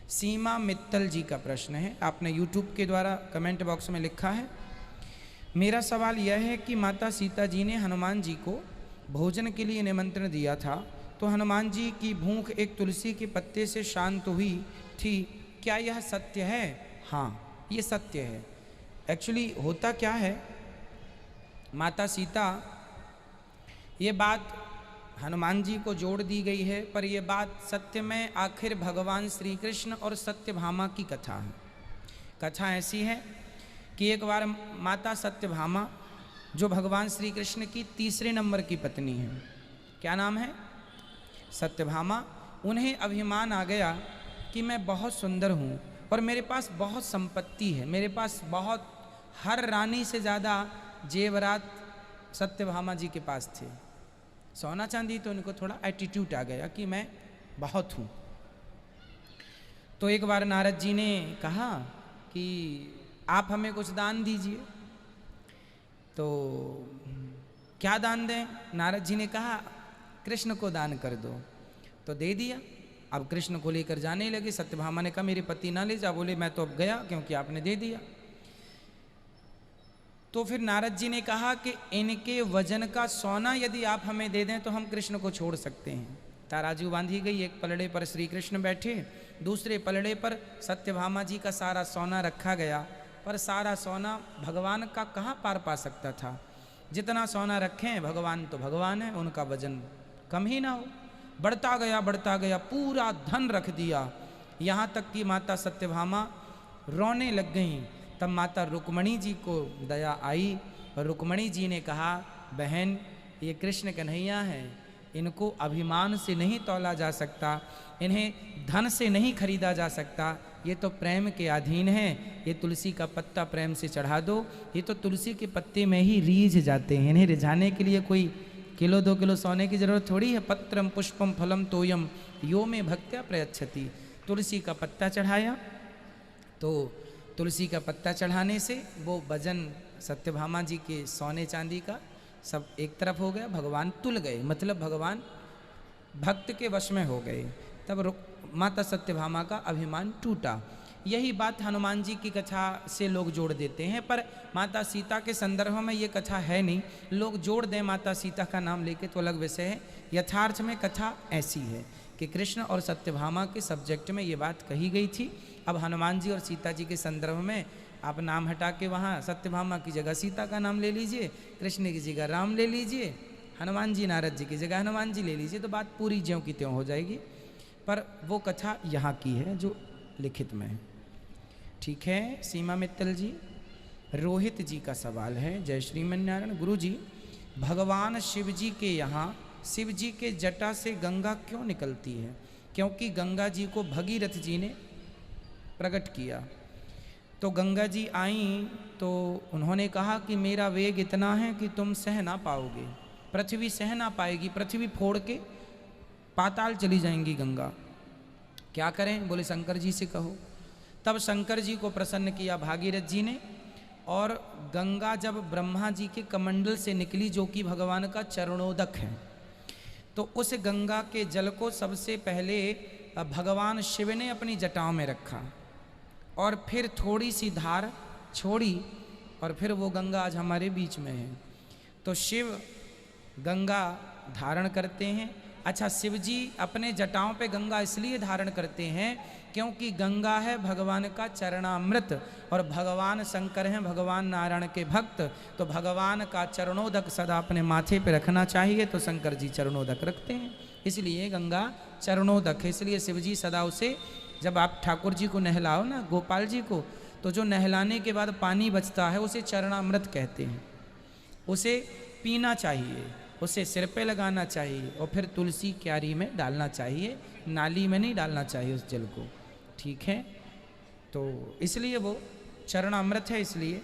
सीमा मित्तल जी का प्रश्न है, आपने YouTube के द्वारा कमेंट बॉक्स में लिखा है। मेरा सवाल यह है कि माता सीता जी ने हनुमान जी को भोजन के लिए निमंत्रण दिया था, तो हनुमान जी की भूख एक तुलसी के पत्ते से शांत हुई थी, क्या यह सत्य है? हाँ, ये सत्य है। एक्चुअली होता क्या है, माता सीता, ये बात हनुमान जी को जोड़ दी गई है, पर यह बात सत्य में आखिर भगवान श्री कृष्ण और सत्यभामा की कथा है। कथा ऐसी है कि एक बार माता सत्यभामा, जो भगवान श्री कृष्ण की तीसरे नंबर की पत्नी है, क्या नाम है? सत्यभामा, उन्हें अभिमान आ गया कि मैं बहुत सुंदर हूँ और मेरे पास बहुत संपत्ति है, मेरे पास बहुत, हर रानी से ज़्यादा जेवरात सत्यभामा जी के पास थे, सोना चांदी, तो उनको थोड़ा एटीट्यूड आ गया कि मैं बहुत हूँ। तो एक बार नारद जी ने कहा कि आप हमें कुछ दान दीजिए। तो क्या दान दें? नारद जी ने कहा कृष्ण को दान कर दो। तो दे दिया। अब कृष्ण को लेकर जाने लगे। सत्यभामा ने कहा मेरे पति ना ले जा। बोले मैं तो अब गया क्योंकि आपने दे दिया। तो फिर नारद जी ने कहा कि इनके वजन का सोना यदि आप हमें दे दें तो हम कृष्ण को छोड़ सकते हैं। तराजू बांधी गई, एक पलड़े पर श्री कृष्ण बैठे, दूसरे पलड़े पर सत्यभामा जी का सारा सोना रखा गया। पर सारा सोना भगवान का कहाँ पार पा सकता था? जितना सोना रखें भगवान तो भगवान है, उनका वजन कम ही ना हो। बढ़ता गया, पूरा धन रख दिया। यहाँ तक कि माता सत्यभामा रोने लग गईं। तब माता रुक्मणी जी को दया आई और रुक्मणी जी ने कहा बहन, ये कृष्ण कन्हैया हैं, इनको अभिमान से नहीं तौला जा सकता, इन्हें धन से नहीं खरीदा जा सकता, ये तो प्रेम के अधीन है। ये तुलसी का पत्ता प्रेम से चढ़ा दो, ये तो तुलसी के पत्ते में ही रीझ जाते हैं, इन्हें रिझाने के लिए कोई किलो 2 किलो सोने की जरूरत थोड़ी है। पत्रम पुष्पम फलम तोयम यो में भक्त्या प्रयच्छति। तुलसी का पत्ता चढ़ाया, तो तुलसी का पत्ता चढ़ाने से वो वजन सत्यभामा जी के सोने चांदी का सब एक तरफ हो गया। भगवान तुल गए, मतलब भगवान भक्त के वश में हो गए। तब माता सत्यभामा का अभिमान टूटा। यही बात हनुमान जी की कथा से लोग जोड़ देते हैं, पर माता सीता के संदर्भ में ये कथा है नहीं। लोग जोड़ दें माता सीता का नाम लेके तो अलग विषय है। यथार्थ में कथा ऐसी है कि कृष्ण और सत्यभामा के सब्जेक्ट में ये बात कही गई थी। अब हनुमान जी और सीता जी के संदर्भ में आप नाम हटा के वहाँ सत्यभामा की जगह सीता का नाम ले लीजिए, कृष्ण की जगह राम ले लीजिए, हनुमान जी नारद जी की जगह हनुमान जी ले लीजिए, तो बात पूरी ज्यों की त्यों हो जाएगी। पर वो कथा यहाँ की है जो लिखित में है। ठीक है, सीमा मित्तल जी, रोहित जी का सवाल है। जय श्रीमन्नारायण। गुरु जी, भगवान शिव जी के यहाँ शिव जी के जटा से गंगा क्यों निकलती है? क्योंकि गंगा जी को भगीरथ जी ने प्रकट किया। तो गंगा जी आईं तो उन्होंने कहा कि मेरा वेग इतना है कि तुम सह ना पाओगे, पृथ्वी सह ना पाएगी, पृथ्वी फोड़ के पाताल चली जाएंगी गंगा। क्या करें? बोले शंकर जी से कहो। तब शंकर जी को प्रसन्न किया भागीरथ जी ने, और गंगा जब ब्रह्मा जी के कमंडल से निकली, जो कि भगवान का चरणोदक है, तो उस गंगा के जल को सबसे पहले भगवान शिव ने अपनी जटाओं में रखा और फिर थोड़ी सी धार छोड़ी, और फिर वो गंगा आज हमारे बीच में है। तो शिव गंगा धारण करते हैं। अच्छा, शिव जी अपने जटाओं पे गंगा इसलिए धारण करते हैं क्योंकि गंगा है भगवान का चरणामृत, और भगवान शंकर हैं भगवान नारायण के भक्त, तो भगवान का चरणोदक सदा अपने माथे पे रखना चाहिए। तो शंकर जी चरणोदक रखते हैं, इसलिए गंगा चरणोदक है। इसलिए शिव जी सदा उसे, जब आप ठाकुर जी को नहलाओ ना, गोपाल जी को, तो जो नहलाने के बाद पानी बचता है उसे चरणामृत कहते हैं। उसे पीना चाहिए, उसे सिर पे लगाना चाहिए और फिर तुलसी क्यारी में डालना चाहिए, नाली में नहीं डालना चाहिए उस जल को। ठीक है, तो इसलिए वो चरणामृत है, इसलिए